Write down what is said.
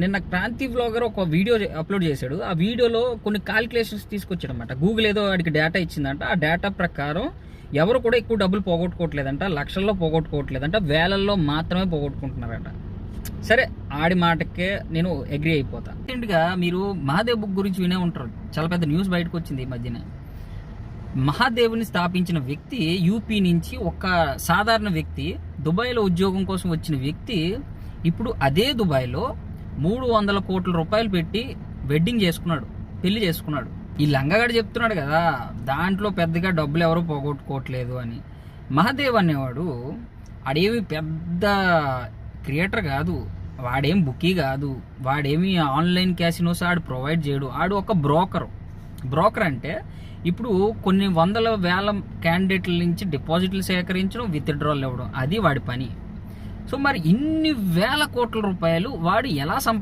నిన్న క్రాంతి వ్లాగర్ ఒక video upload చేశాడు. ఆ వీడియోలో కొన్ని క్యాలిక్యులేషన్స్ తీసుకొచ్చాడు అనమాట. గూగుల్ ఏదో వాడికి డేటా ఇచ్చిందంట. ఆ డేటా ప్రకారం ఎవరు కూడా ఎక్కువ డబ్బులు పోగొట్టుకోవట్లేదంట, లక్షల్లో పోగొట్టుకోవట్లేదంట, వేలల్లో మాత్రమే పోగొట్టుకుంటున్నారట. సరే, ఆడి మాటకే నేను అగ్రి అయిపోతా. రీసెంట్గా మీరు మహాదేవ్ బుక్ గురించి వినే ఉంటారు. చాలా పెద్ద న్యూస్ బయటకు వచ్చింది ఈ మధ్యన. మహాదేవ్ని స్థాపించిన వ్యక్తి యూపీ నుంచి ఒక సాధారణ వ్యక్తి, దుబాయ్లో ఉద్యోగం కోసం వచ్చిన వ్యక్తి ఇప్పుడు అదే దుబాయ్లో 300 కోట్ల రూపాయలు పెట్టి వెడ్డింగ్ చేసుకున్నాడు, పెళ్లి చేసుకున్నాడు. ఈ లంగగాడు చెప్తున్నాడు కదా దాంట్లో పెద్దగా డబ్బులు ఎవరు పోగొట్టుకోవట్లేదు అని. మహాదేవ్ అనేవాడు ఆడేమి పెద్ద క్రియేటర్ కాదు, వాడేం బుకీ కాదు, వాడేమి ఆన్లైన్ క్యాసినోస్ ఆడు ప్రొవైడ్ చేయడు. ఆడు ఒక బ్రోకర్ అంటే ఇప్పుడు కొన్ని వందల వేల క్యాండిడేట్ల నుంచి డిపాజిట్లు సేకరించడం, విత్డ్రాల్ ఇవ్వడం, అది వాడి పని. సో మరి ఇన్ని వేల కోట్ల రూపాయలు వాడు ఎలా